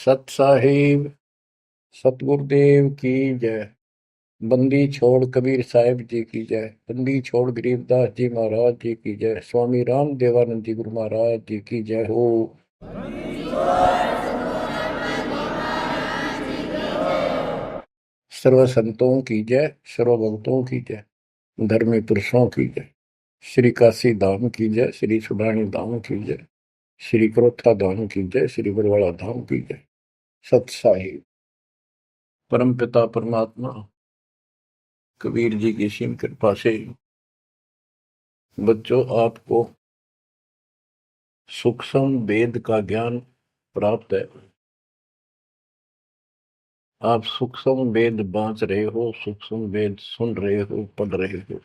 सत साहिब सतगुरुदेव की जय। बंदी छोड़ कबीर साहिब जी की जय। बंदी छोड़ गरीबदास जी महाराज जी की जय। स्वामी राम देवानंद जी गुरु महाराज जी की जय हो। सर्व संतों की जय, सर्व भक्तों की जय, धर्मी पुरुषों की जय। श्री काशी धाम की जय, श्री सुब्राणी धाम की जय, श्री क्रोथा धाम की जय, श्री बरवाड़ा धाम की जय। सत साहिब परम पिता परमात्मा कबीर जी की सीम कृपा से बच्चों आपको सूक्ष्म वेद का ज्ञान प्राप्त है। आप सूक्ष्म वेद बांच रहे हो, सूक्ष्म वेद सुन रहे हो, पढ़ रहे हो।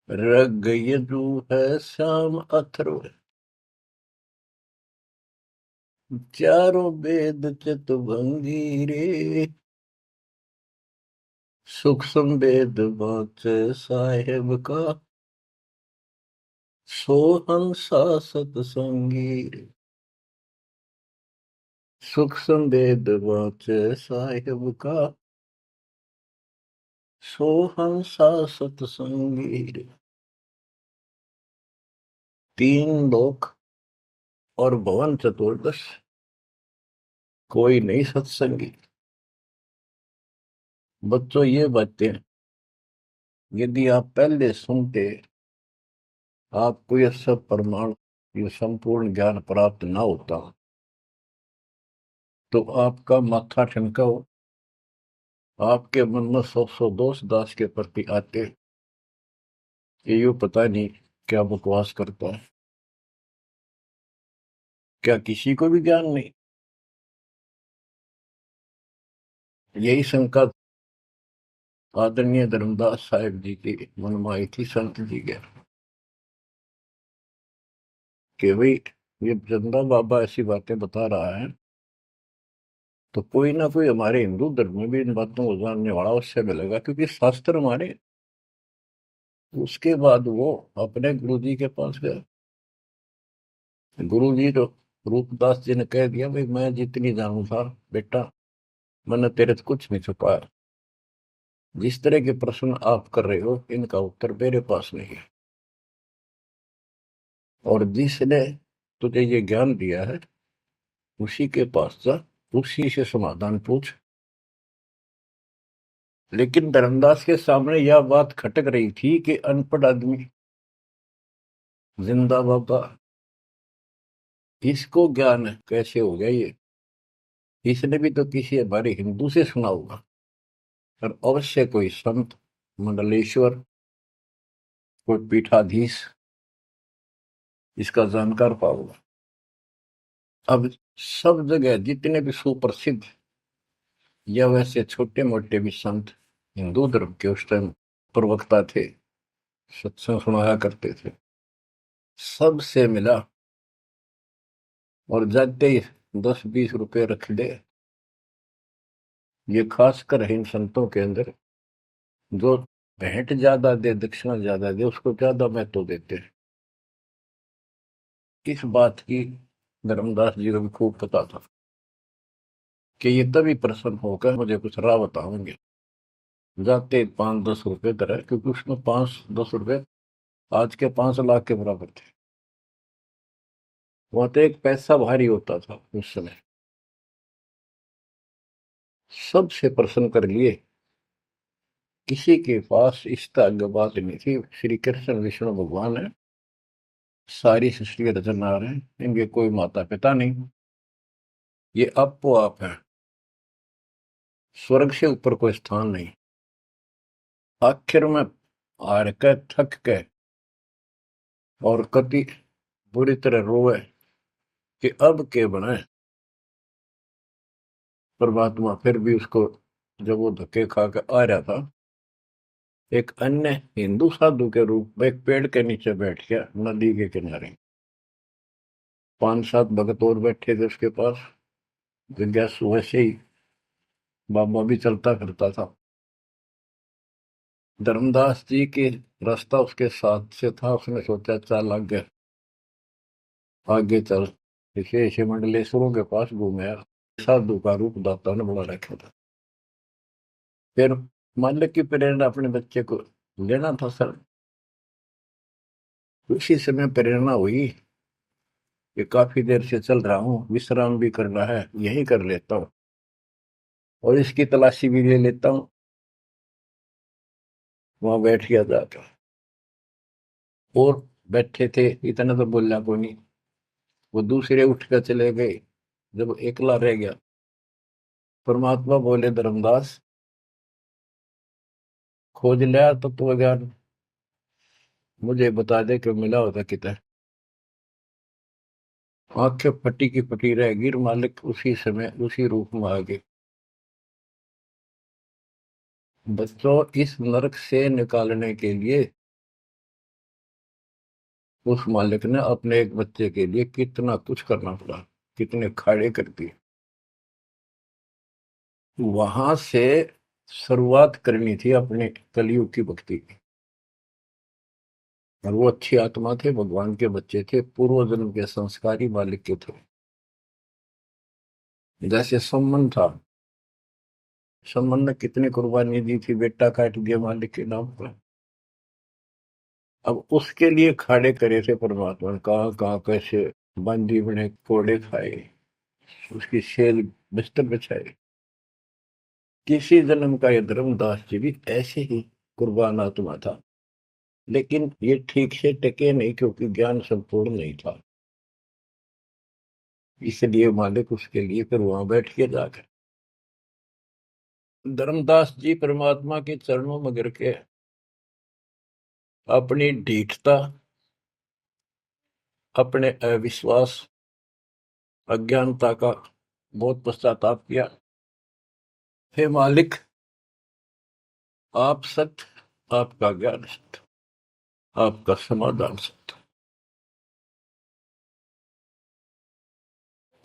ऋग यजु है श्याम अथर्व, चारों वेद चितभंगी रे। सूक्ष्म वेद बांच साहेब का, सोहंसा सतसंगी रे। सूक्ष्म वेद बांच साहेब का, सोहंसा सतसंगी रे। तीन लोक और भवन चतुर्दश, कोई नहीं सत्संगी। बच्चों ये बातें यदि आप पहले सुनते, आपको यह सब प्रमाण, ये संपूर्ण ज्ञान प्राप्त ना होता, तो आपका माथा ठनका हो, आपके मन में सौ सौ दोष दास के प्रति आते। ये यूं पता नहीं क्या बकवास करता है, क्या किसी को भी ज्ञान नहीं। यही शंका आदरणीय धर्मदास साहिब जी की मन में आई थी संत जी के, कि भाई ये चंदा बाबा ऐसी बातें बता रहा है, तो कोई ना कोई हमारे हिंदू धर्म में भी इन बातों को जानने वाला उससे मिलेगा, क्योंकि शास्त्र हमारे। उसके बाद वो अपने गुरु जी के पास गया। गुरु जी तो रूपदास जी ने कह दिया, भाई मैं जितनी जानू था बेटा, मैंने तेरे से कुछ नहीं छुपाया। जिस तरह के प्रश्न आप कर रहे हो, इनका उत्तर मेरे पास नहीं है, और जिसने तुझे ये ज्ञान दिया है उसी के पास जा, उसी से समाधान पूछ। लेकिन धर्मदास के सामने यह बात खटक रही थी कि अनपढ़ आदमी, जिंदा बाबा, इसको ज्ञान कैसे हो गया ये? इसने भी तो किसी हमारे हिंदू से सुना होगा, और अवश्य कोई संत, मंडलेश्वर, कोई पीठाधीश इसका जानकार पाओगे। अब सब जगह जितने भी सुप्रसिद्ध या वैसे छोटे मोटे भी संत हिंदू धर्म के उस टाइम प्रवक्ता थे, सत्संग सुनाया करते थे, सबसे मिला, और जाते ही 10-20 रुपए रख दे। ये खासकर इन संतों के अंदर जो भेंट ज्यादा दे, दक्षिणा ज्यादा दे, उसको ज्यादा महत्व देते हैं। इस बात की धर्मदास जी को भी खूब पता था कि ये तभी प्रसन्न होकर मुझे कुछ राह बताएंगे। जाते 5-10 रुपए तरह, क्योंकि उसमें 5-10 रुपए आज के 5 लाख के बराबर थे। वहां तो एक पैसा भारी होता था उस समय। सबसे प्रसन्न कर लिए, किसी के पास इस तरह बात नहीं थी। श्री कृष्ण विष्णु भगवान है, सारी सृष्टि के रचनहार हैं, इनके कोई माता पिता नहीं, ये आपो आप है, स्वर्ग से ऊपर कोई स्थान नहीं। आखिर में हार के, थक के, और कति बुरी तरह रोए कि अब के बने। परमात्मा फिर भी उसको, जब वो धक्के खा के आ रहा था, एक अन्य हिंदू साधु के रूप में एक पेड़ के नीचे बैठ गया, नदी के किनारे। 5-7 भगत और बैठे थे उसके पास। जिज्ञासु वैसे ही बाबा भी चलता फिरता था। धर्मदास जी के रास्ता उसके साथ से था, उसने सोचा चल आगे, आगे चल। इसे मंडलेश्वरों के पास घूमे। साधु का रूप दाता ने बना रखा था। फिर मालिक की प्रेरणा अपने बच्चे को लेना था सर। उसी समय प्रेरणा हुई कि काफी देर से चल रहा हूँ, विश्राम भी करना है, यही कर लेता हूँ और इसकी तलाशी भी ले लेता हूँ। वहां बैठ गया जाकर और बैठे थे, इतना तो बोलना को नहीं। वो दूसरे उठ कर चले गए। जब एकला रह गया, परमात्मा बोले, धर्मदास खोज लिया तो ज्ञान, मुझे बता दे कि मिला होता कितना। आंखें फटी की फटी रह गिर, मालिक उसी समय उसी रूप में आ गए। बच्चों, इस नरक से निकालने के लिए उस मालिक ने अपने एक बच्चे के लिए कितना कुछ करना पड़ा, कितने खाड़े कर दिए। वहां से शुरुआत करनी थी अपने कलयुग की भक्ति की। और वो अच्छी आत्मा थे, भगवान के बच्चे थे, पूर्व जन्म के संस्कारी मालिक के थे। जैसे सम्मन था, सम्मन ने कितनी कुर्बानी दी थी, बेटा काट दिया मालिक के नाम पर। अब उसके लिए खाड़े करे थे परमात्मा ने, कहाँ कहाँ कैसे बंदी बने, कोड़े खाए, उसकी सेल बिस्तर बिछाए। किसी जन्म का ये धर्मदास जी भी ऐसे ही कुर्बान आत्मा था, लेकिन ये ठीक से टिके नहीं क्योंकि ज्ञान संपूर्ण नहीं था। इसलिए मालिक उसके लिए फिर वहां बैठ के जाकर धर्मदास जी परमात्मा के चरणों में गिर के अपनी ढीठता, अपने अविश्वास, अज्ञानता का बहुत पश्चाताप किया। हे मालिक, आप सत्य, आपका ज्ञान सत्य, आपका समाधान सत्य।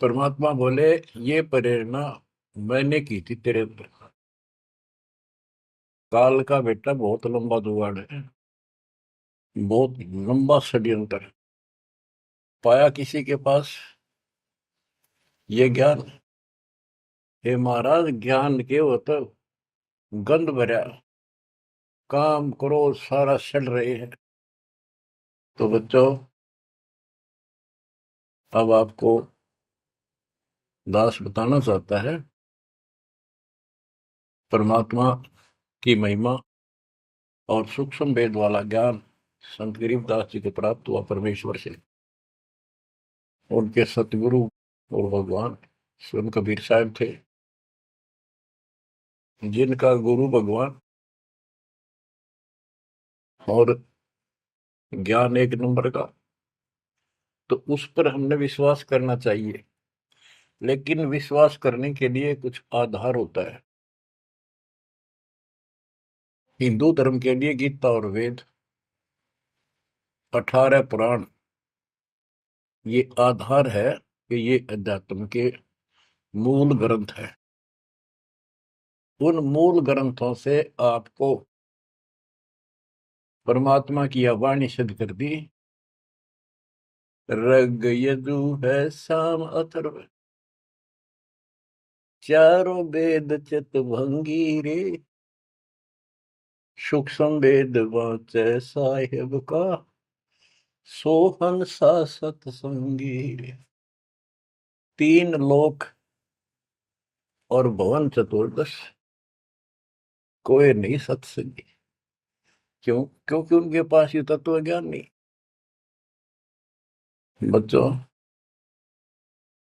परमात्मा बोले, ये प्रेरणा मैंने की थी तेरे अंदर। काल का बेटा बहुत लंबा जुगाड़ है, बहुत लंबा षड्यंत्र है। पाया किसी के पास ये ज्ञान, हे महाराज, ज्ञान के वो तो गंध भरा, काम क्रोध सारा सड़ रहे हैं। तो बच्चों, अब आपको दास बताना चाहता है परमात्मा की महिमा और सूक्ष्म वेद वाला ज्ञान संत गरीबदास जी को प्राप्त हुआ परमेश्वर से। उनके सतगुरु और भगवान स्वयं कबीर साहब थे, जिनका गुरु भगवान और ज्ञान एक नंबर का। तो उस पर हमने विश्वास करना चाहिए, लेकिन विश्वास करने के लिए कुछ आधार होता है। हिंदू धर्म के लिए गीता और वेद, 18 पुराण, ये आधार है कि ये अध्यात्म के मूल ग्रंथ है। उन मूल ग्रंथों से आपको परमात्मा की वाणी सिद्ध कर दी। ऋग यजु है साम अथर्व, चारों वेद चित भंगी रे, सूक्ष्म वेद वाचे साहेब का, सोहन सा सतसंगी रे। तीन लोक और भवन चतुर्दश, कोई नहीं सत्संगी। क्यों? क्योंकि उनके पास ये तत्व ज्ञान नहीं। बच्चों,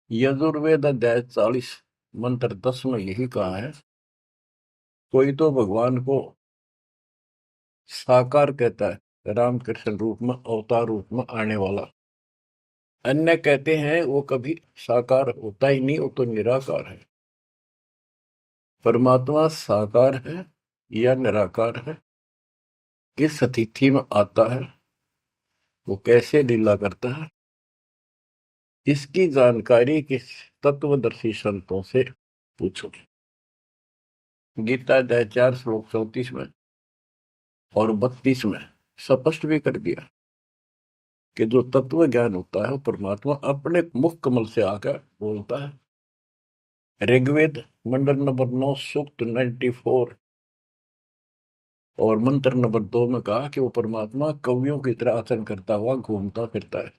यजुर्वेद अध्याय 40 मंत्र 10 में यही कहा है, कोई तो भगवान को साकार कहता है, रामकृष्ण रूप में, अवतार रूप में आने वाला। अन्य कहते हैं वो कभी साकार होता ही नहीं, वो तो निराकार है। परमात्मा साकार है या निराकार है, किस स्थिति में आता है, वो कैसे लीला करता है, इसकी जानकारी किस तत्वदर्शी संतों से पूछो। गीता अध्याय 4 श्लोक 34 में और 32 में स्पष्ट भी कर दिया कि जो तत्व ज्ञान होता है, परमात्मा अपने मुख कमल से आकर बोलता है। ऋग्वेद मंडल नंबर 9 सूक्त 94 और मंत्र नंबर 2 में कहा कि वो परमात्मा कवियों की तरह आचरण करता हुआ घूमता फिरता है।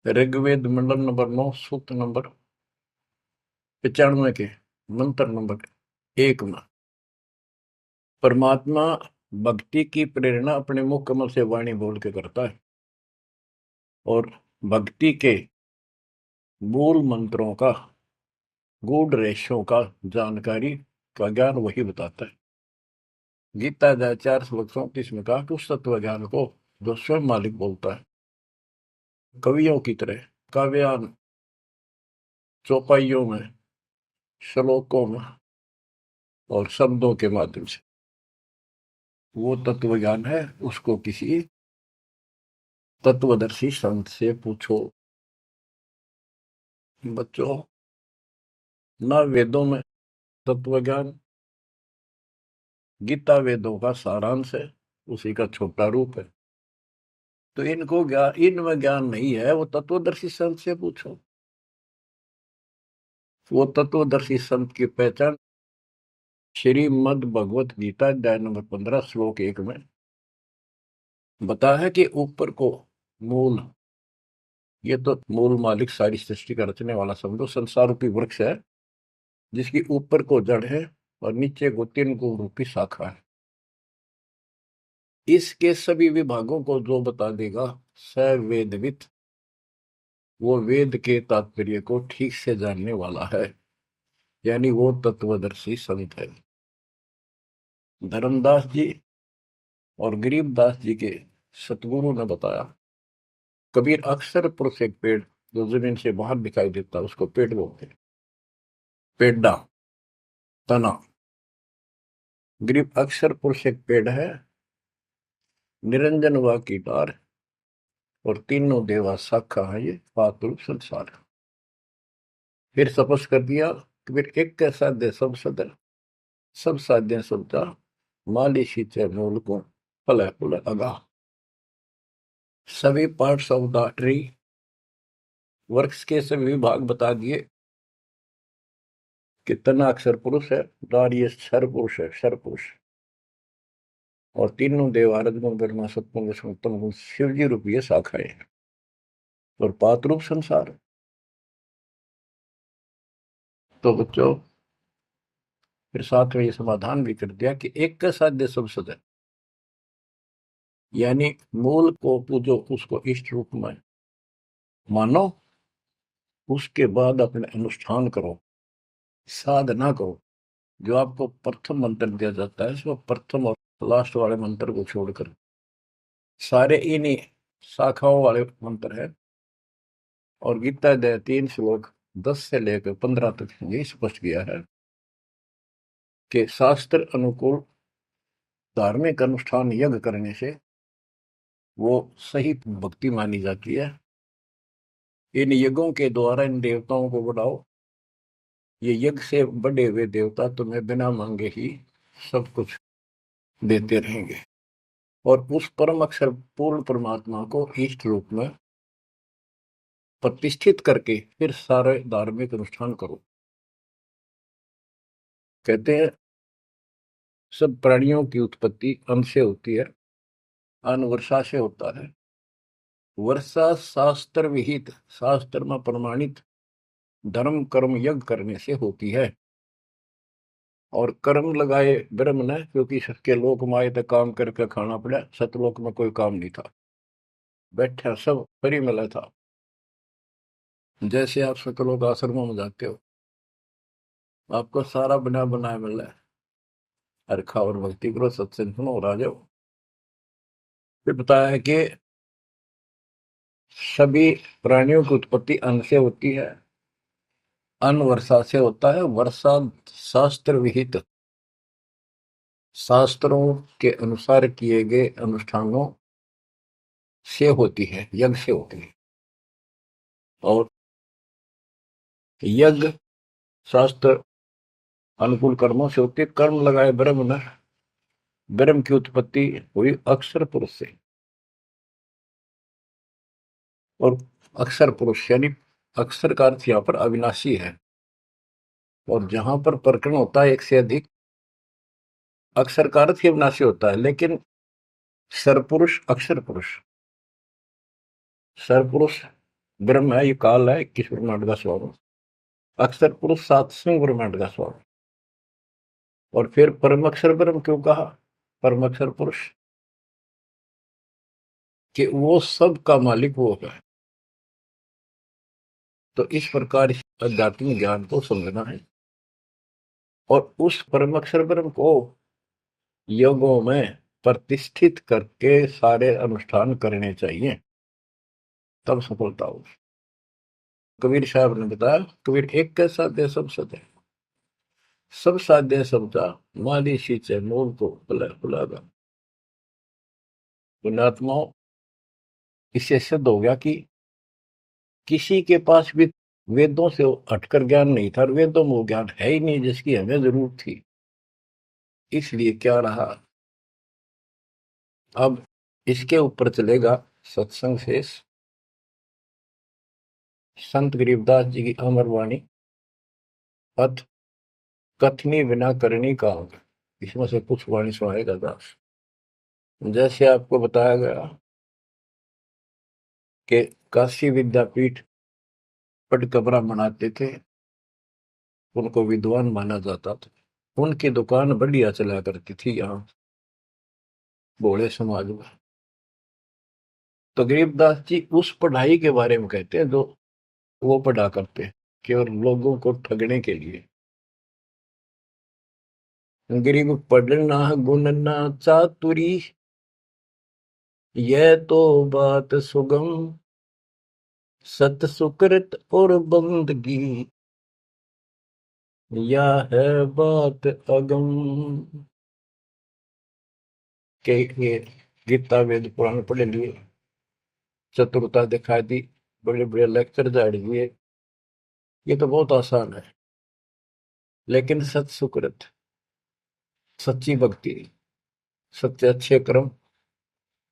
ऋग्वेद मंडल नंबर 9 सूक्त नंबर 95 के मंत्र नंबर 1 में परमात्मा भक्ति की प्रेरणा अपने मुख कमल से वाणी बोल के करता है और भक्ति के मूल मंत्रों का गूढ़ रहस्यों का जानकारी का ज्ञान वही बताता है। गीता अध्याय 4 श्लोक 34 में कहा कि उस तत्व ज्ञान को जो स्वयं मालिक बोलता है कवियों की तरह काव्यान चौपाइयों में श्लोकों में और शब्दों के माध्यम से वो तत्व ज्ञान है, उसको किसी तत्वदर्शी संत से पूछो। बच्चों, ना वेदों में तत्व ज्ञान, गीता वेदों का सारांश है, उसी का छोटा रूप है। तो इनको ज्ञान, इनमें ज्ञान नहीं है, वो तत्वदर्शी संत से पूछो। वो तत्वदर्शी संत की पहचान श्रीमद् भगवत गीता अध्याय नंबर 15 श्लोक 1 में बताया है कि ऊपर को मूल, ये तो मूल मालिक सारी सृष्टि का रचने वाला समझो, संसार रूपी वृक्ष है जिसकी ऊपर को जड़ है और नीचे को 3 गुण रूपी शाखा है। इसके सभी विभागों को जो बता देगा स वेदवित, वो वेद के तात्पर्य को ठीक से जानने वाला है, यानी वो तत्वदर्शी संत है। धर्मदास जी और गरीबदास जी के सतगुरु ने बताया, कबीर अक्सर पुरुष एक पेड़ जो जमीन से बाहर दिखाई देता है उसको पेड़ बोलते हैं, पेड़ा, तना। गरीब अक्सर पुरुष एक पेड़ है, निरंजन व कीटार और तीनों देवा शाखा है, ये पातुल संसार। फिर तपस कर दिया, फिर एक कैसा दे सब सदर, सब साध्य सबता, माली शीचे मूल को फल फुल अगा। सभी पार्ट्स ऑफ द ट्री, वृक्ष के सभी विभाग बता दिए कि तना अक्षर पुरुष है, डार ये क्षर पुरुष है, क्षर पुरुष, और तीनों देव आरद गुण ब्रह्मा सत्पुंग उत्तम गुण शिवजी रूपी शाखाएं और पात रूप संसार। तो बच्चों, फिर साथ में ये समाधान भी कर दिया कि एक का साध्य सब सदन, यानी मूल को पूजो, उसको इष्ट रूप में मानो, उसके बाद अपने अनुष्ठान करो, साधना करो। जो आपको प्रथम मंत्र दिया जाता है उसमें प्रथम और लास्ट वाले मंत्र को छोड़कर सारे इन्हीं शाखाओं वाले मंत्र है। और गीता अध्याय 3 श्लोक 10 से लेकर 15 तक ये स्पष्ट किया है कि शास्त्र अनुकूल धार्मिक अनुष्ठान यज्ञ करने से वो सही भक्ति मानी जाती है। इन यज्ञों के द्वारा इन देवताओं को बढ़ाओ, ये यज्ञ से बढ़े हुए देवता तुम्हें बिना मांगे ही सब कुछ देते रहेंगे। और उस परम अक्षर पूर्ण परमात्मा को इष्ट रूप में प्रतिष्ठित करके फिर सारे धार्मिक अनुष्ठान करो। कहते हैं सब प्राणियों की उत्पत्ति अन्न से होती है, अन्न वर्षा से होता है। वर्षा शास्त्र विहित, शास्त्र में प्रमाणित धर्म कर्म यज्ञ करने से होती है। और कर्म लगाए ब्रह्म ने, क्योंकि सबके लोक माए तक काम करके खाना पड़ा, सतलोक में कोई काम नहीं था, बैठा सब फ्री मिला था। जैसे आप सतलोक आश्रमों में जाते हो, आपको सारा बना बनाया मिल रहा है, हरखा और भक्ति करो, सत्संग सुनो और आ जाओ। फिर बताया है कि सभी प्राणियों की उत्पत्ति अन्न से होती है, अन्न वर्षा से होता है। वर्षा शास्त्र विहित, शास्त्रों के अनुसार किए गए अनुष्ठानों से होती है, यज्ञ से होती है। और यज्ञ शास्त्र अनुकूल कर्मों से होती है। कर्म लगाए ब्रह्म ने, ब्रह्म की उत्पत्ति हुई अक्षर पुरुष से, और अक्षर पुरुष यानी अक्षर का अर्थ यहाँ पर अविनाशी है। और जहां पर प्रकरण होता है एक से अधिक, अक्सर कारक के विनाशी होता है। लेकिन सरपुरुष अक्षर पुरुष, सरपुरुष ब्रह्म है, ये काल है 21 ब्रह्मांड का स्वरूप, अक्षर पुरुष 7वें ब्रह्मांड का स्वरूप। और फिर परम अक्षर ब्रह्म क्यों कहा, परम अक्षर पुरुष, कि वो सब का मालिक वो है। तो इस प्रकार आध्यात्मिक ज्ञान को समझना है और उस परम अक्षर ब्रह्म को योगों में प्रतिष्ठित करके सारे अनुष्ठान करने चाहिए, तब सफलता होगी। कबीर साहब ने बताया, कबीर एक के साध्य सब सदे, सब साध्य समझा, माली सींचे मोल को बुलागा। पुण्यात्माओं, इससे सिद्ध हो गया कि किसी के पास भी वेदों से हटकर ज्ञान नहीं था, और वेदों में वो ज्ञान है ही नहीं जिसकी हमें जरूरत थी। इसलिए क्या रहा, अब इसके ऊपर चलेगा सत्संग शेष, संत गरीबदास जी की अमर वाणी, अथ कथनी बिना करनी काम। इसमें से कुछ वाणी सुनाएगा दास। जैसे आपको बताया गया कि काशी विद्यापीठ पट कबरा मनाते थे, उनको विद्वान माना जाता था, उनकी दुकान बढ़िया चला करती थी यहाँ भोले समाज में। तो गरीबदास जी उस पढ़ाई के बारे में कहते हैं जो वो पढ़ा करते, केवल लोगों को ठगने के लिए। गरीब पढ़ना गुणना चातुरी, यह तो बात सुगम, सत सुकृत और बंदगी, या है बात अगम। के ये गीता वेद पुराण पढ़े लिए, चतुरता दिखा दी, बड़े बड़े लेक्चर झाड़ दिए, ये तो बहुत आसान है। लेकिन सत सुकृत, सच्ची भक्ति, सच्चे अच्छे कर्म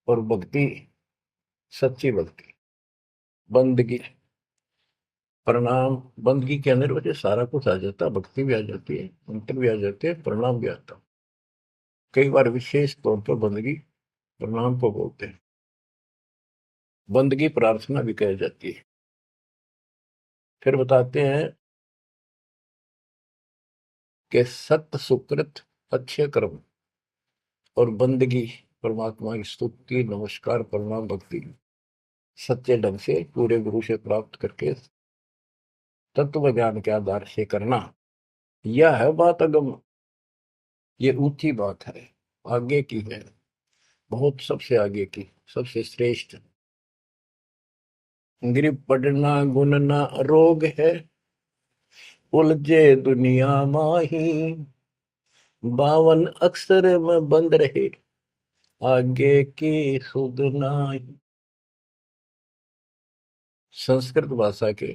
और भक्ति, सच्ची भक्ति, बंदगी, प्रणाम, बंदगी के अंदर वजह सारा कुछ आ जाता है, भक्ति भी आ जाती है, मंत्र भी आ जाते हैं, प्रणाम भी आता है। कई बार विशेष तौर पर बंदगी प्रणाम को बोलते हैं, बंदगी प्रार्थना भी कही जाती है। फिर बताते हैं कि सत्य सुकृत, अच्छे कर्म और बंदगी, परमात्मा की स्तुति, नमस्कार, प्रणाम, भक्ति सच्चे ढंग से पूरे गुरु से प्राप्त करके तत्व ज्ञान के आधार से करना, यह है बात अगम, ये ऊंची बात है, आगे की है, बहुत सबसे आगे की, सबसे श्रेष्ठ। गिर पड़ना गुनना रोग है, उलझे दुनिया माही, 52 अक्षर में बंद रहे, आगे की सुध नाही। संस्कृत भाषा के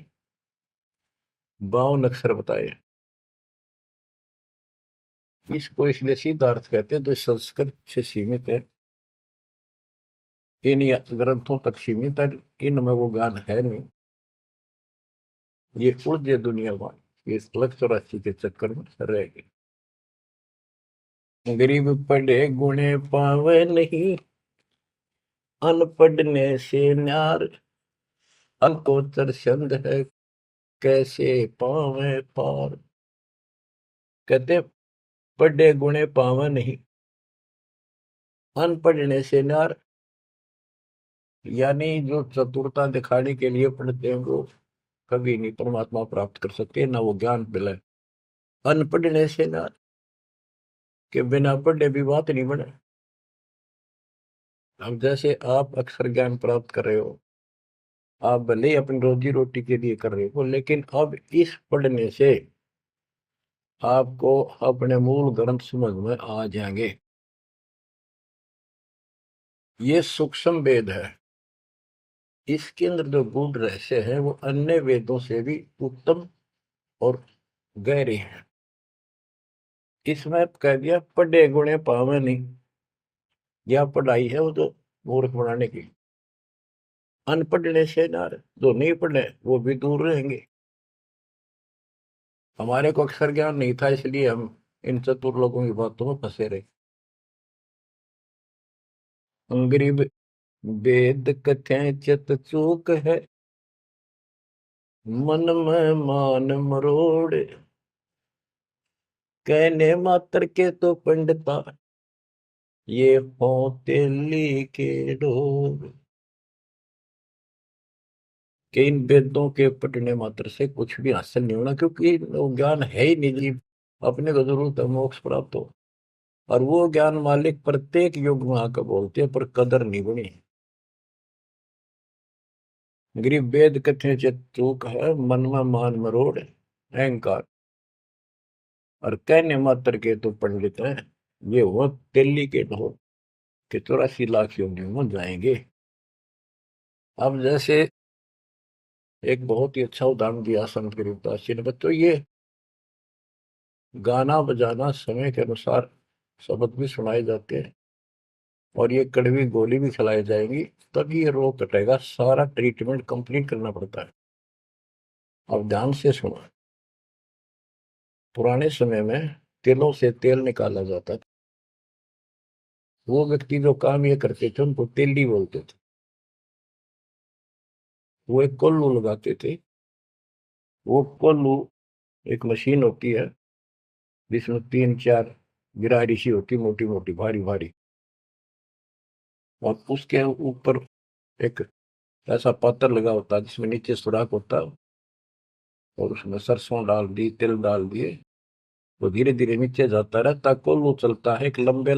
52 अक्षर बताए, इसको इसलिए सीधा अर्थ कहते हैं, तो संस्कृत से सीमित है, इन ग्रंथों तक सीमित है, इनमें वो ज्ञान है नहीं। ये उलझे दुनिया में, ये अलग 84 के चक्कर में रह गए। गरीब पढ़े गुणे पावे नहीं, अनपढ़ने से न्यार, अकोचर छंद है, कैसे पावे पार। कहते पढ़े गुणे पावे नहीं, अनपढ़ने से न्यार, यानी जो चतुरता दिखाने के लिए पढ़ते हैं वो कभी नहीं परमात्मा प्राप्त कर सकते, ना वो ज्ञान मिले। अनपढ़ने से न्यार, के बिना पढ़े भी बात नहीं बने। अब जैसे आप अक्षर ज्ञान प्राप्त कर रहे हो, आप भले ही अपनी रोजी रोटी के लिए कर रहे हो, लेकिन अब इस पढ़ने से आपको अपने मूल ग्रंथ समझ में आ जाएंगे। ये सूक्ष्म वेद है, इसके अंदर जो गूढ़ रहस्य है वो अन्य वेदों से भी उत्तम और गहरे हैं। इसमें कह दिया पढ़े गुणे पावे नहीं, यह पढ़ाई है वो तो मूर्ख बनाने की। अनपढ़ने से ना, जो नहीं पढ़े वो भी दूर रहेंगे। हमारे को अक्षर ज्ञान नहीं था, इसलिए हम इन चतुर लोगों की बातों में फंसे रहे। गरीब वेद कथें चित चूक है, मन में मान मरोड़े, कहने मात्र के तो पंडिता, ये होते के डोर। कि इन वेदों के पढ़ने मात्र से कुछ भी हासिल नहीं होना, क्योंकि वो ज्ञान है ही नहीं जी। अपने को जरूरत है मोक्ष प्राप्त हो, और वो ज्ञान मालिक प्रत्येक युग में आकर बोलते हैं, पर कदर नहीं बनी। गरीब वेद कथे चित चूक है, मन में मान मरोड़ अहंकार, और कहने मात्र के तो पंडित है, ये वो दिल्ली के ढोल के 84 लाख योनियों में जाएंगे। अब जैसे एक बहुत ही अच्छा उदाहरण दिया संत गरीबदास जी ने, बच्चों ये गाना बजाना समय के अनुसार शब्द भी सुनाए जाते हैं, और ये कड़वी गोली भी खिलाई जाएंगी, तभी ये रोग कटेगा। सारा ट्रीटमेंट कंप्लीट करना पड़ता है। अब ध्यान से सुनो। पुराने समय में तिलों से तेल निकाला जाता था। वो व्यक्ति जो काम ये करते थे उनको तेली बोलते थे। वो एक कोल्लू लगाते थे। वो कोल्लू एक मशीन होती है जिसमें 3 4 गिरारी सी होती, मोटी मोटी भारी भारी, और उसके ऊपर एक ऐसा पात्र लगा होता है जिसमें नीचे सुराख होता है, और उसमें सरसों डाल दी, तिल डाल दिए, तो धीरे धीरे नीचे जाता रहता, कोल्लू चलता है। एक लंबा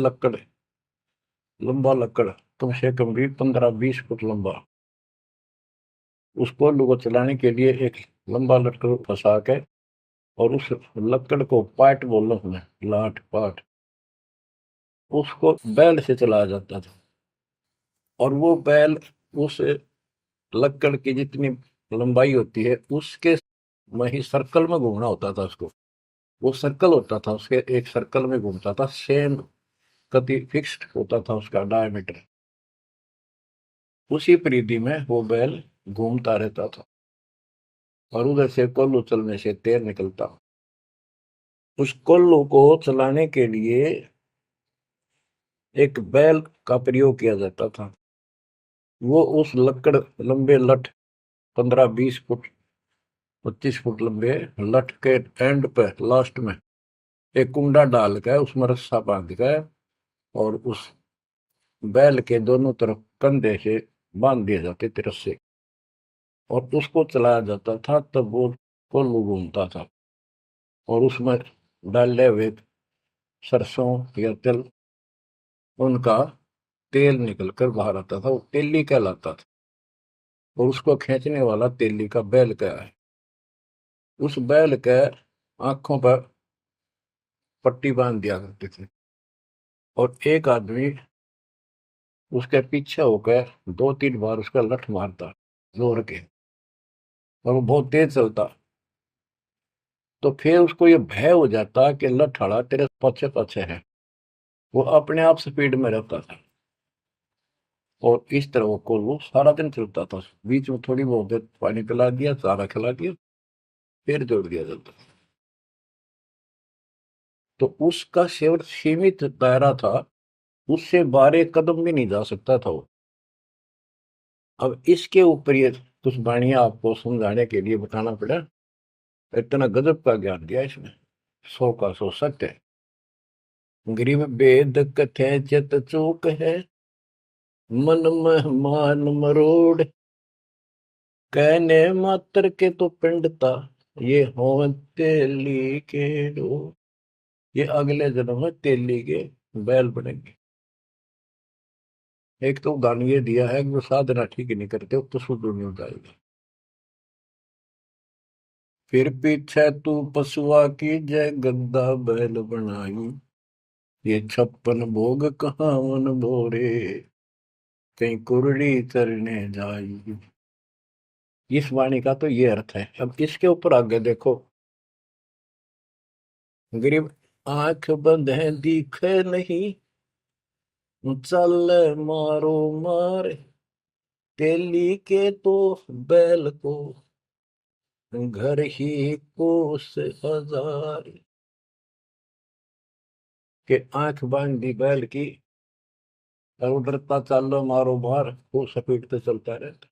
लकड़, कम से कम भी 15 20 फुट लंबा। उस कोल्लू को चलाने के लिए एक लंबा लकड़ फंसा के, और उस लकड़ को पाट बोल उसमें लाट पाट, उसको बैल से चलाया जाता था। और वो बैल उस लकड़ की जितनी लंबाई होती है उसके में ही सर्कल में घूमना होता था उसको। वो सर्कल होता था उसके, एक सर्कल में घूमता था, सेम कति फिक्स्ड होता था उसका डायमीटर। उसी परिधि में वो बैल घूमता रहता था, और उधर से कोल्लू चलने से तेल निकलता। उस कोल्लू को चलाने के लिए एक बैल का प्रयोग किया जाता था। वो उस लकड़ लंबे लठ 15 20 फुट 25 फुट लंबे लठ के एंड पे लास्ट में एक कुंडा डाल कर उसमें रस्सा बांध कर, और उस बैल के दोनों तरफ कंधे से बांध दिए जाते थे रस्से, और उसको चलाया जाता था। तब वो कोल्लू घूमता था, और उसमें डाले हुए सरसों या तिल, उनका तेल निकलकर बाहर आता था। वो तेली कहलाता था, और उसको खींचने वाला तेली का बैल का है। उस बैल के आंखों पर पट्टी बांध दिया करते थे, और एक आदमी उसके पीछे होकर 2 3 बार उसका लठ मारता जोर के, और वो बहुत तेज चलता। तो फिर उसको ये भय हो जाता कि लठाड़ा तेरे पीछे पीछे है। वो अपने आप स्पीड में रहता था, और इस तरह वो सारा दिन चलता था। बीच में थोड़ी बहुत देर पानी पिला दिया, चारा खिला दिया, फिर जोड़ दिया जाता। तो उसका केवल सीमित दायरा था, उससे 12 कदम भी नहीं जा सकता था वो। अब इसके ऊपर ये कुछ वाणियां आपको समझाने के लिए बताना पड़ा। इतना गजब का ज्ञान दिया इसने, 100 का 100 सत्य है। गरीब वेद कथे चित चूक है, मन में मान मरोड़, कहने मात्र के तो पिंडता, ये हो तेली के डोर। ये अगले जन्म में तेली के बैल बनेंगे। एक तो गान ये दिया है कि वो साधना ठीक नहीं करते तो शुद्ध नहीं हो जाएगा। फिर पीछे तू पशुआ की जय गद्दा बैल बनाई, ये 56 भोग कहाँ मन भोरे, कहीं कुरड़ी चरने जाई। इस वाणी का तो ये अर्थ है। अब इसके ऊपर आगे देखो। गरीब आंख बंद है दिखे नहीं, चल मारो मार, तेली के तो बैल को, घर ही कोस हजार के आंख बांध दी बैल की और उधरता चालो मारो बार वो सपेटते चलता रहता।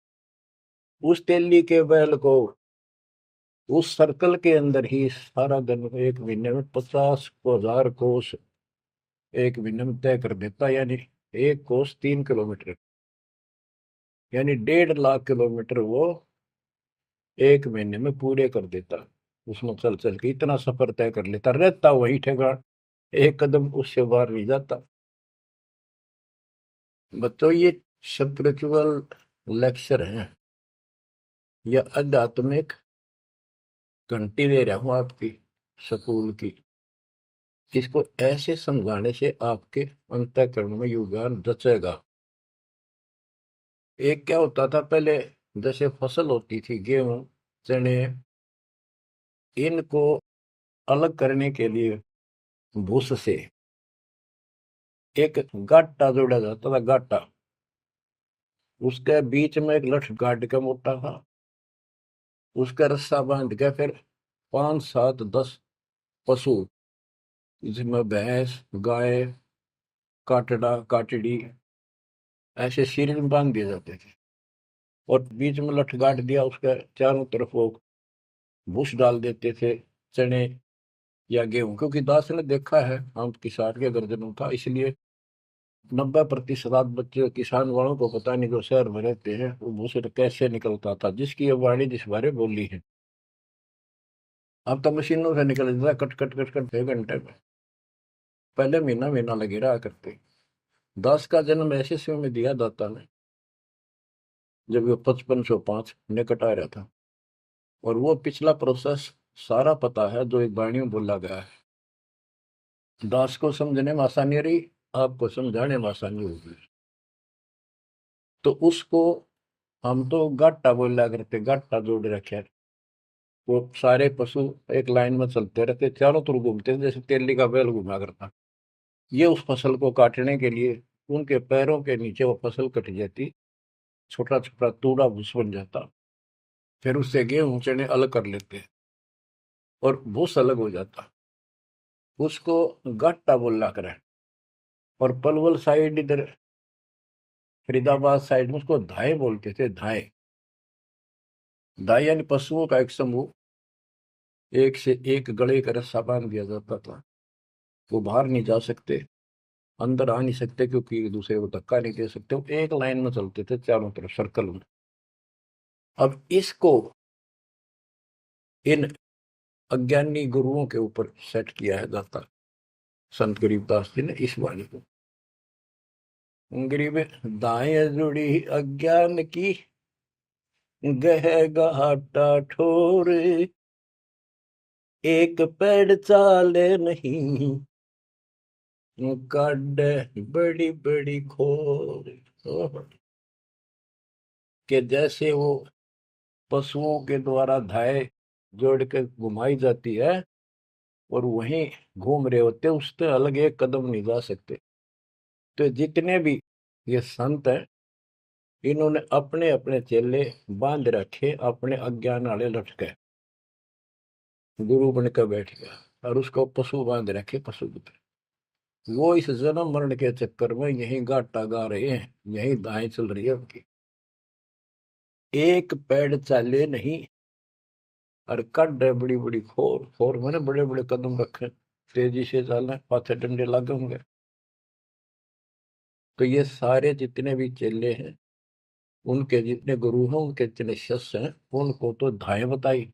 उस तेली के बैल को उस सर्कल के अंदर ही सारा दिन एक महीने में 50,000 कोस एक महीने में तय कर देता, यानी एक कोस 3 किलोमीटर, यानी 1.5 लाख किलोमीटर वो एक महीने में पूरे कर देता। उसमें चल चल के इतना सफर तय कर लेता, रहता वही ठेकान, एक कदम उससे बाहर नहीं जाता। बच्चों ये स्पिरिचुअल लेक्चर है या आध्यात्मिक घंटी दे रहा हूं आपकी स्कूल की। इसको ऐसे समझाने से आपके अंतःकरण में योगदान रचेगा। एक क्या होता था पहले, जैसे फसल होती थी गेहूं चने, इनको अलग करने के लिए भूस से एक गाटा जोड़ा जाता था, गाटा। उसके बीच में एक लठ गाड़ के मोटा था, उसका रस्सा बांध के फिर 5 7 10 पशु, जिसमें भैंस गाय काटड़ा काटड़ी ऐसे सिर में बांध दिए जाते थे, और बीच में लठ गाड़ दिया, उसके चारों तरफ वो भूस डाल देते थे, चने या गेहूं। क्योंकि दास ने देखा है, हम किसान के गर्जनों था, इसलिए 90% बच्चे किसान वालों को पता नहीं, जो शहर में रहते हैं, वो भूसे कैसे निकलता था, जिसकी ये वाणी जिस बारे बोली है। अब तो मशीनों से निकल जाता है, कट कट कट कट 6 घंटे में। पहले महीना महीना लगे रहा करते। दास का जन्म ऐसे समय में दिया दाता ने जब वो 5505 निकट आ रहा था, और वो पिछला प्रोसेस सारा पता है जो एक वाणी में बोला गया है। दास को समझने में आसानी रही, आपको समझाने में आसानी होगी। तो उसको हम तो गाटा बोला करते, गाटा जोड़ रखे। वो सारे पशु एक लाइन में चलते रहते, चारों तरफ घूमते थे, जैसे तेली का बैल घुमा करता। ये उस फसल को काटने के लिए उनके पैरों के नीचे वो फसल कट जाती, छोटा छोटा तूड़ा भूस बन जाता। फिर उससे गेहूं चने अलग कर लेते और भूस अलग हो जाता। उसको गाटा बोला करे। और पलवल साइड इधर फरीदाबाद साइड में उसको धाए बोलते थे, धाए। धाए यानी पशुओं का एक समूह, एक से एक गले का रस्सा बांध दिया जाता था। वो बाहर नहीं जा सकते, अंदर आ नहीं सकते, क्योंकि एक दूसरे को धक्का नहीं दे सकते। वो एक लाइन में चलते थे चारों तरफ सर्कल में। अब इसको इन अज्ञानी गुरुओं के ऊपर सेट किया है दाता संत गरीबदास जी ने इस वाणी को। गरीब दाएं जुड़ी अज्ञान की, गह घाटा ठोर, एक पेड़ चाले नहीं, काड बड़ी बड़ी खोर। कि जैसे वो पशुओं के द्वारा धाय जोड़ के घुमाई जाती है और वहीं घूम रहे होते, उससे अलग एक कदम नहीं जा सकते। तो जितने भी ये संत हैं, इन्होंने अपने अपने चेले बांध रखे, अपने अज्ञान वाले लटके। गुरु बनकर बैठ गया और उसको पशु बांध रखे, पशु की तरह। वो इस जन्म मरण के चक्कर में यही गाटा गा रहे हैं, यही दाएं चल रही है उनकी। एक पेड़ चाले नहीं, और कड है बड़ी बड़ी खोर। खोर मैंने बड़े बड़े कदम रखे, तेजी से चलना, पाथे डंडे लगे होंगे। तो ये सारे जितने भी चेले हैं, उनके जितने गुरु हैं, उनके जितने शिष्य हैं, उनको तो धाए बताई,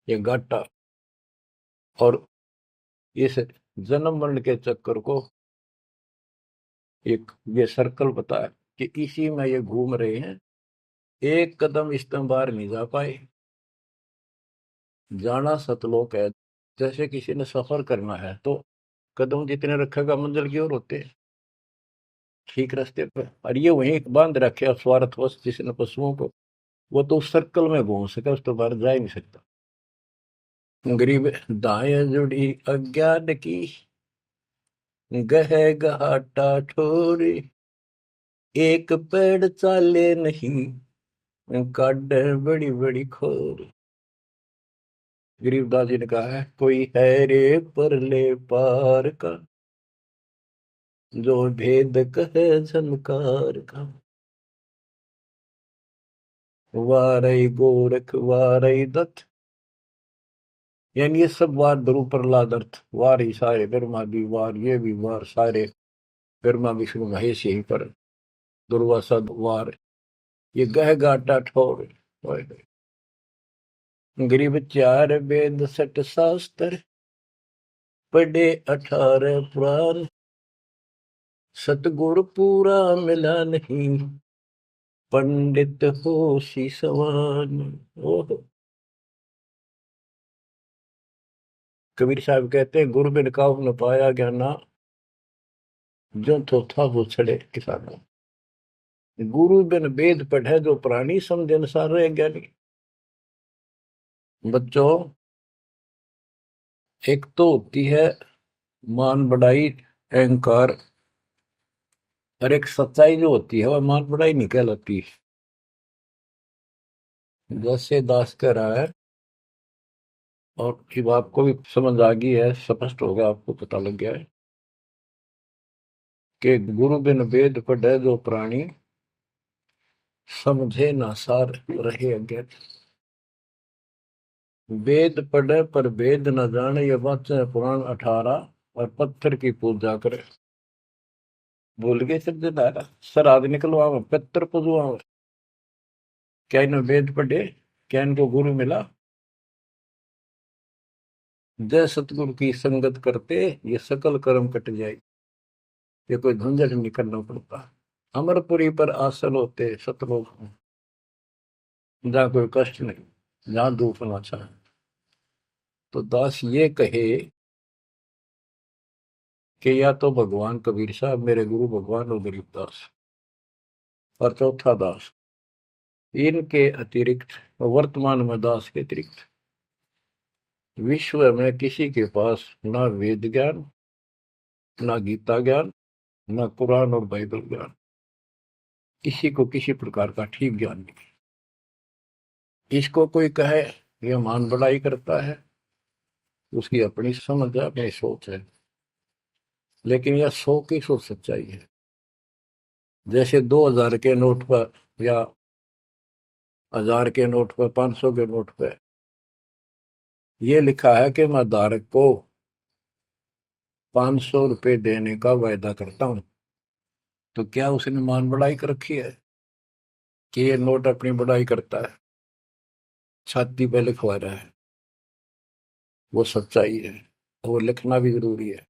ये गाटा। और इस जन्म मरण के चक्कर को एक ये सर्कल बताया कि इसी में ये घूम रहे हैं, एक कदम इस तरह बाहर नहीं जा पाए। जाना सतलोक है। जैसे किसी ने सफर करना है तो कदम जितने रखेगा मंजिल की ओर होते हैं, ठीक रास्ते पर। और ये वहीं बांध रखे स्वार्थवश जिसने पशुओं को, वो तो उस सर्कल में घूम सके, उस तो बाहर जा ही नहीं सकता। गरीब दाएं जुड़ी अज्ञान की, गह घाटा ठोरी, एक पेड़ चाले नहीं, काट बड़ी बड़ी खोर। गरीबदास जी ने कहा है, कोई है रे परले पार का, जो भेद कहे झनकार का। वारई गोरख वारई दत्त, यानी ये सब वार द्रु प्रहलाद अर्थ, वार ही सारे, ब्रह्मा भी वार, ये भी वार, सारे ब्रह्मा विष्णु महेश यहीं पर, दुर्वासा वार, ये गह गाटा ठोर। गरीब चार वेद सठ शास्त्र, पढ़े 18 पुराण, सतगुर पूरा मिला नहीं, पंडित हो सी सवान। ओह, कबीर साहब कहते हैं, गुरु बिन काहू न पाया ज्ञाना, जो थोथा वो छड़े किसाना। गुरु बिन वेद पढ़े जो प्राणी, समझे अनुसार रहे ज्ञानी। बच्चों, एक तो होती है मान बढ़ाई, अहंकार, और एक सच्चाई जो होती है वह मान बढ़ाई नहीं कहलाती। जैसे दास कह रहा है, और जब आपको भी समझ आ गई है, स्पष्ट हो गया, आपको पता लग गया है कि गुरु बिन वेद पढ़े जो प्राणी, समझे ना सार रहे अज्ञान। वेद पढ़े पर वेद न जाने, ये वाचे पुराण 18 और पत्थर की पूजा करे। भूल गए सिद्धदारा, श्राद्ध निकलवावे, पितर पुजवावे। क्या इन्हें वेद पढ़े, क्या इनको गुरु मिला? जय सतगुरु की संगत करते, ये सकल कर्म कट जाए, ये कोई झंझट नहीं करना पड़ता। अमरपुरी पर आसन होते सतलोक में, जहाँ कोई कष्ट नहीं, जहाँ दुख ना चाहे। तो दास ये कहे कि या तो भगवान कबीर साहब मेरे गुरु भगवान और गरीबदास, और चौथा दास, इनके अतिरिक्त, वर्तमान में दास के अतिरिक्त विश्व में किसी के पास ना वेद ज्ञान, ना गीता ज्ञान, ना कुरान और बाइबल ज्ञान, किसी को किसी प्रकार का ठीक ज्ञान नहीं। इसको कोई कहे ये मान बढ़ाई करता है, उसकी अपनी समझ है, अपनी सोच है, लेकिन यह 100 की सोच सच्चाई है। जैसे 2000 के नोट पर, या 1000 के नोट पर, 500 के नोट पर यह लिखा है कि मैं धारक को 500 रुपए देने का वायदा करता हूं, तो क्या उसने मान बढ़ाई कर रखी है कि ये नोट अपनी बढ़ाई करता है, छाती पे लिखवा रहा है? वो सच्चाई है, वो लिखना भी जरूरी है।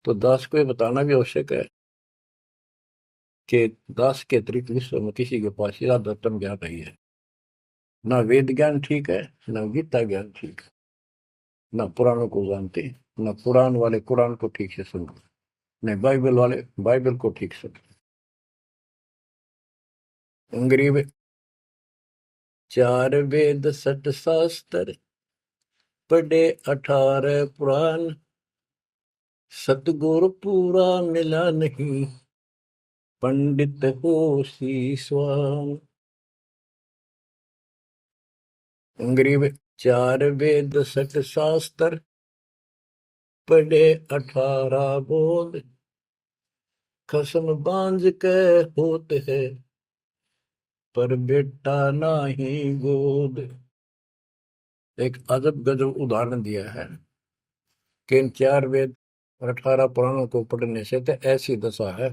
तो दास को ये बताना भी आवश्यक है कि दास के अतिरिक्त विश्व में किसी के पास ज्यादातर ज्ञान नहीं है। ना वेद ज्ञान ठीक है, ना गीता ज्ञान ठीक है, ना पुराणों को जानते, ना कुरान वाले कुरान को ठीक से समझते, न बाइबल वाले बाइबल को ठीक से। गरीब चार वेद सठ शास्त्र, पढ़े 18 पुराण, सतगुरु पूरा मिला नहीं, पंडित हो शीशवान। गरीब चार वेद सठ शास्त्र, पढ़े 18 बोध, कसम बांझ के होते है, पर बेटा नाही गोद। एक अजब गजब उदाहरण दिया है कि इन 4 वेद और 18 पुराणों को पढ़ने से तो ऐसी दशा है,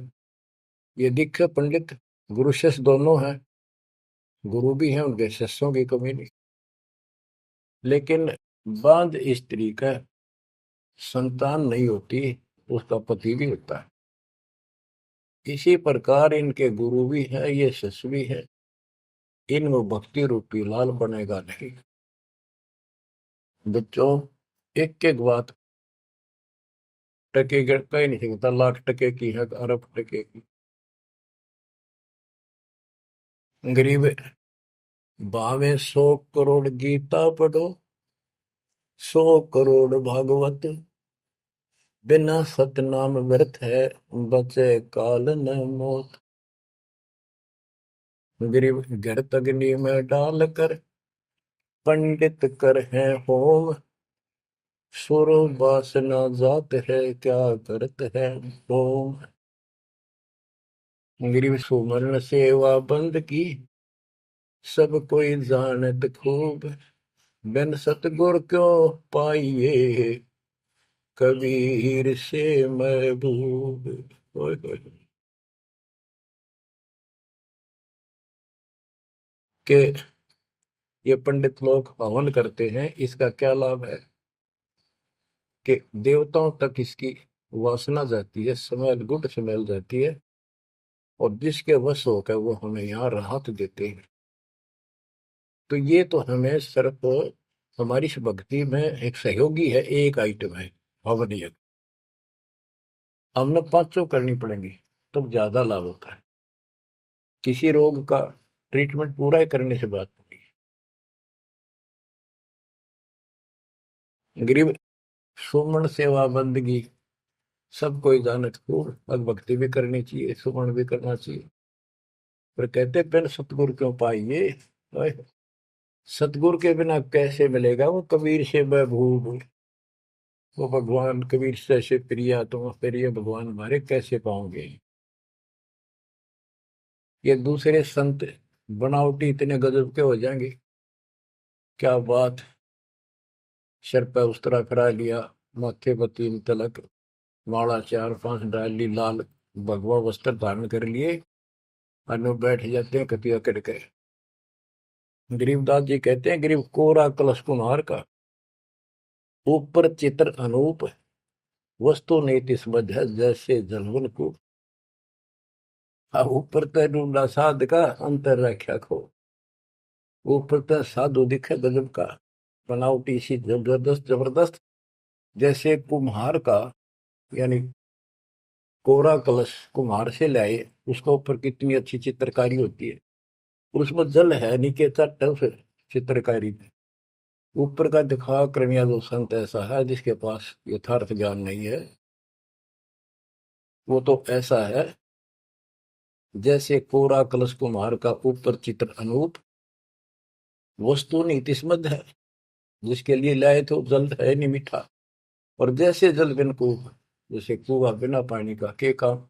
ये दिखे पंडित गुरु शिष्य दोनों हैं, गुरु भी हैं, उनके शिष्यों की कमी नहीं, लेकिन बांध स्त्री का संतान नहीं होती, उसका पति भी होता है। इसी प्रकार इनके गुरु भी है, ये शिष्य भी है, इनमें भक्ति रूपी लाल बनेगा नहीं। बच्चों, एक एक बात टके कह ही नहीं सकता, लाख टके की है, अरब टके की। गरीब भावे 100 करोड़ गीता पढ़ो, 100 करोड़ भागवत, बिना सतनाम व्यर्थ है, बचे काल न मौत। गरीब घृत अग्नि में डाल कर, पंडित कर है होम, सुरो वासना जात है, क्या करत है होम। गिरिव सुमरण सेवा बंद की, सब कोई जानत खूब। बिन सतगुर क्यों पाइए, कबीर से महबूब। ओए होए। के ये पंडित लोग हवन करते हैं, इसका क्या लाभ है कि देवताओं तक इसकी वासना जाती है, स्मेल, गुड स्मेल जाती है, और जिसके वश होकर वो हमें यहाँ राहत देते हैं। तो ये तो हमें सिर्फ हमारी इस भक्ति में एक सहयोगी है, एक आइटम है हवन यज्ञ। हमने पांचों करनी पड़ेंगी तब ज्यादा लाभ होता है। किसी रोग का ट्रीटमेंट पूरा ही करने से बात होगी। गरीब सुमन सेवा बंदगी, सब कोई जानत खूब। भग भक्ति भी करनी चाहिए, सुमन भी करना चाहिए, पर कहते बिन सतगुरु क्यों पाइए। ओए, सतगुरु के बिना कैसे मिलेगा वो कबीर से महबूब। वो भगवान कबीर से प्रिया, तुम प्रिय भगवान हमारे कैसे पाओगे। ये दूसरे संत बनावटी इतने गजब के हो जाएंगे, क्या बात। सिर पे उस्तरा करा लिया, माथे पर 3 तिलक, माला 4-5 डाल ली, लाल भगवा वस्त्र धारण कर लिए, और बैठ जाते हैं कतिया करके। गरीबदास जी कहते हैं, गरीब कोरा कलश कुम्हार का, ऊपर चित्र अनूप, वस्तु नीति समझ है जैसे जलवन को। ऊपर तो ढूंढा साध का, अंतर रख्या खो। ऊपर तो साधु दिखे गजब का, बनावटी सी जबरदस्त जबरदस्त, जैसे कुम्हार का, यानी कोरा कलश कुम्हार से लाए, उसका ऊपर कितनी अच्छी चित्रकारी होती है, उसमें जल है, नीचे चट है उस चित्रकारी में। ऊपर का दिखा क्रमिया जो संत ऐसा है जिसके पास यथार्थ ज्ञान नहीं है, वो तो ऐसा है जैसे कोरा कलश कुम्हार का, ऊपर चित्र अनूप, वस्तु नीतिस्मद है, जिसके लिए लाए तो जल है नहीं मीठा। और जैसे जल बिन कुआं, जैसे कुआं बिना पानी का के काम।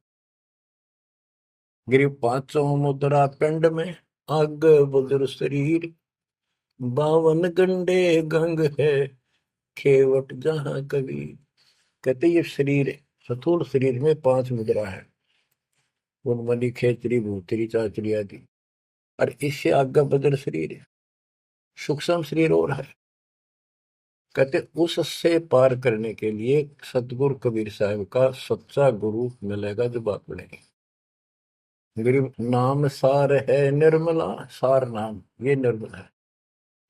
गिरी पांचों मुद्रा पिंड में, आग बुद्र शरीर, 52 गंग है, खेवट जहां कभी। कहते ये शरीर, स्थूल शरीर में 5 मुद्रा है, उन्मनी खेचरी भूतरी चाचरी आदि। और इससे आगे बद्र शरीर है, सूक्ष्म शरीर और है। कहते उससे पार करने के लिए सतगुरु कबीर साहब का सच्चा गुरु मिलेगा जो बात पड़ेगी। गरीब नाम सार है निर्मला, सार नाम ये निर्मल है,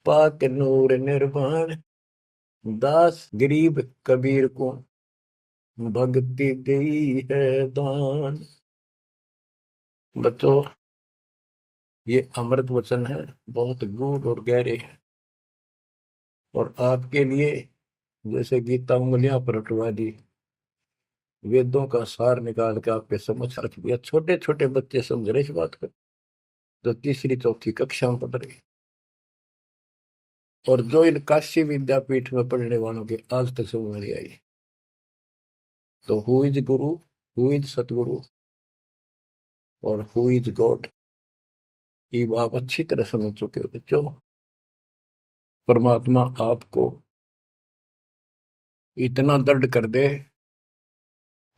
पाक नूर निर्वाण, दास गरीब कबीर को भक्ति दी है दान। बच्चों, ये अमृत वचन है, बहुत गूढ़ और गहरे है, और आपके लिए जैसे गीता उंगलियां पर उठवा दी, वेदों का सार निकाल के आपके समझ रख दिया। छोटे छोटे बच्चे समझ रहे इस बात को, जो तीसरी चौथी कक्षा में पढ़ रहे, और जो इन काशी विद्यापीठ में पढ़ने वालों के आज तक समझ नहीं आई। तो who is Guru, who is सतगुरु, और हु इज गॉड, ये आप अच्छी तरह समझ चुके हो बच्चों। परमात्मा आपको इतना दृढ़ कर दे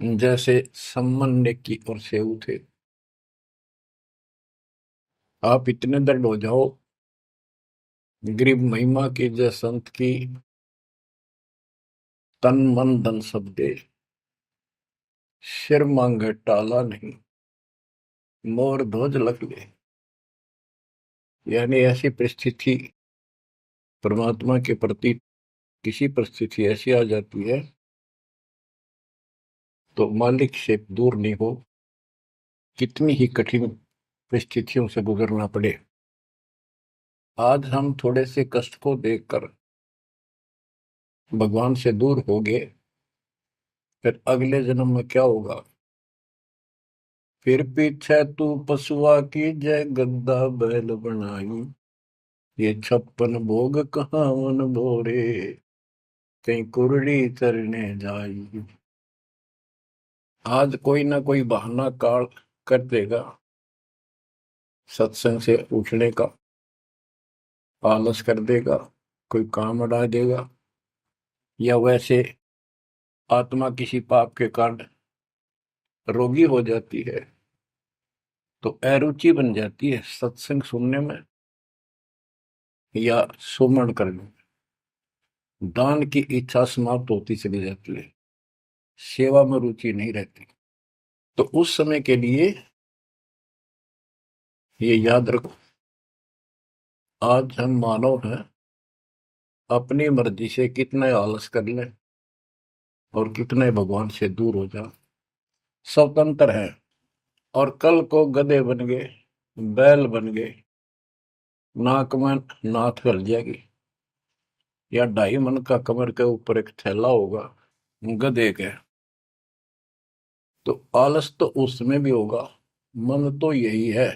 जैसे सम्मन ने की और सेऊ थे। आप इतने दृढ़ हो जाओ, गरीब महिमा की जय संत की, तन मन धन सब दे, सिर मांगे टाला नहीं, मोर ध्वज लग ले। यानी ऐसी परिस्थिति परमात्मा के प्रति, किसी परिस्थिति ऐसी आ जाती है तो मालिक से दूर नहीं हो, कितनी ही कठिन परिस्थितियों से गुजरना पड़े। आज हम थोड़े से कष्ट को देखकर भगवान से दूर हो गए, फिर अगले जन्म में क्या होगा। फिर पीछे तू पशुआ की जय, गद्दा बैल बनाई, ये 56 भोग कहाँ मन भोरे, कहीं कुरड़ी तरने जाई। आज कोई ना कोई बहाना काल कर देगा सत्संग से उठने का, आलस कर देगा, कोई काम अड़ा देगा, या वैसे आत्मा किसी पाप के कारण रोगी हो जाती है तो अरुचि बन जाती है सत्संग सुनने में या सुमरण करने में। दान की इच्छा समाप्त होती चली जाती है, सेवा में रुचि नहीं रहती। तो उस समय के लिए ये याद रखो, आज हम मानव हैं, अपनी मर्जी से कितने आलस कर लें और कितने भगवान से दूर हो जाओ, स्वतंत्र है। और कल को गधे बन गए, बैल बन गए, नाक में नाथ कर जाएगी, या 2.5 मन का कमर के ऊपर एक थैला होगा गधे के, तो आलस तो उसमें भी होगा। मन तो यही है।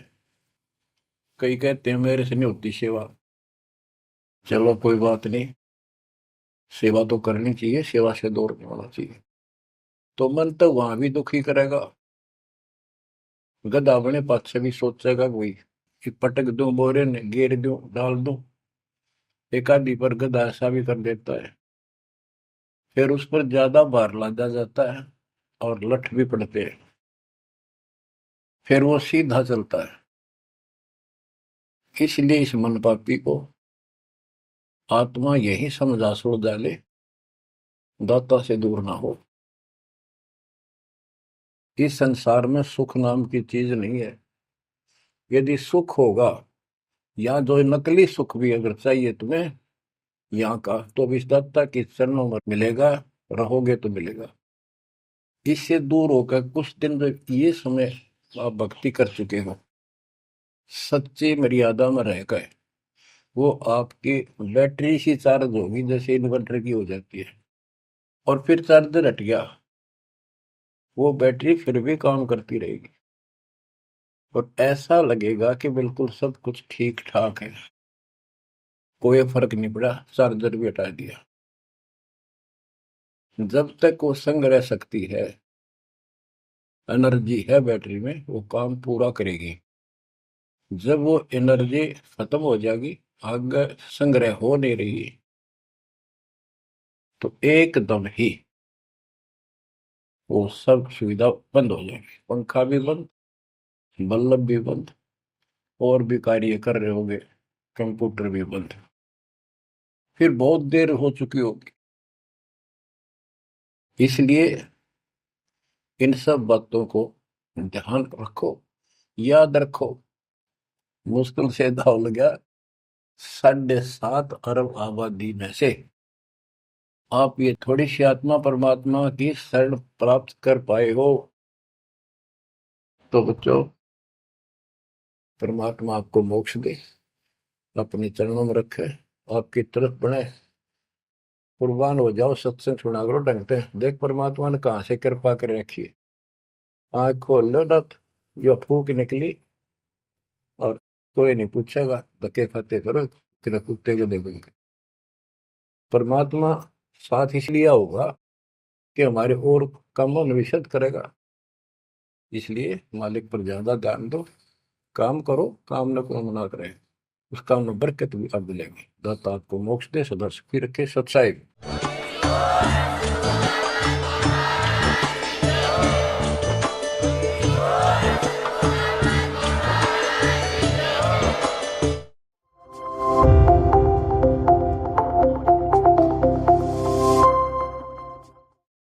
कई कहते हैं मेरे से नहीं होती सेवा, चलो कोई बात नहीं, सेवा तो करनी चाहिए, सेवा से दूर नहीं होना चाहिए। तो मन तो वहां भी दुखी करेगा, गधा बने पाछे भी सोचेगा कोई कि पटक दूं बोरे ने, गेर दूं, डाल दूं। एक आदि पर गधा ऐसा भी कर देता है, फिर उस पर ज्यादा भार लादा जाता है और लठ भी पड़ते हैं, फिर वो सीधा चलता है। इसलिए इस मन पापी को आत्मा यही समझा छोड़ डाले, दाता से दूर ना हो। इस संसार में सुख नाम की चीज नहीं है। यदि सुख होगा, या जो नकली सुख भी अगर चाहिए तुम्हें यहाँ का, तो भी इस दाता के चरणों में मिलेगा, रहोगे तो मिलेगा। इससे दूर होकर कुछ दिन जो ये समय आप भक्ति कर चुके हो, सच्ची मर्यादा में रह गए, वो आपकी बैटरी सी चार्ज होगी जैसे इन्वर्टर की हो जाती है, और फिर चार्जर हट गया, वो बैटरी फिर भी काम करती रहेगी और ऐसा लगेगा कि बिल्कुल सब कुछ ठीक ठाक है, कोई फर्क नहीं पड़ा, चार्जर भी हटा दिया। जब तक वो संग्रह शक्ति है, एनर्जी है बैटरी में, वो काम पूरा करेगी। जब वो एनर्जी खत्म हो जाएगी, आगे संग्रह हो नहीं रही, तो एकदम ही वो सब सुविधा बंद हो जाएगी, पंखा भी बंद, बल्ब भी बंद, और भी कार्य कर रहे होंगे, कंप्यूटर भी बंद, फिर बहुत देर हो चुकी होगी। इसलिए इन सब बातों को ध्यान रखो, याद रखो। मुश्किल से दाव लगा 7.5 अरब आबादी में से आप ये थोड़ी सी आत्मा परमात्मा की शरण प्राप्त कर पाए हो। तो बच्चों, परमात्मा आपको मोक्ष दे, अपने चरणों में रखे, आपकी तरफ बढ़े, कुर्बान हो जाओ, सत्संग सुना करो ढंग से। देख परमात्मा ने कहां से कृपा कर रखी है। आँख खोल लो ना, जो फूक निकली, और कोई नहीं पूछेगा, धक्के खाते करो कि कुत्ते को देखेंगे। परमात्मा साथ इसलिए होगा कि हमारे और कामों में विशद करेगा। इसलिए मालिक पर ज्यादा ध्यान दो, काम करो, काम न को मना करें, उस काम में बरकत भी अब मिलेगी। दाता आपको मोक्ष दे, सदा सुखी रखे, सत्साई।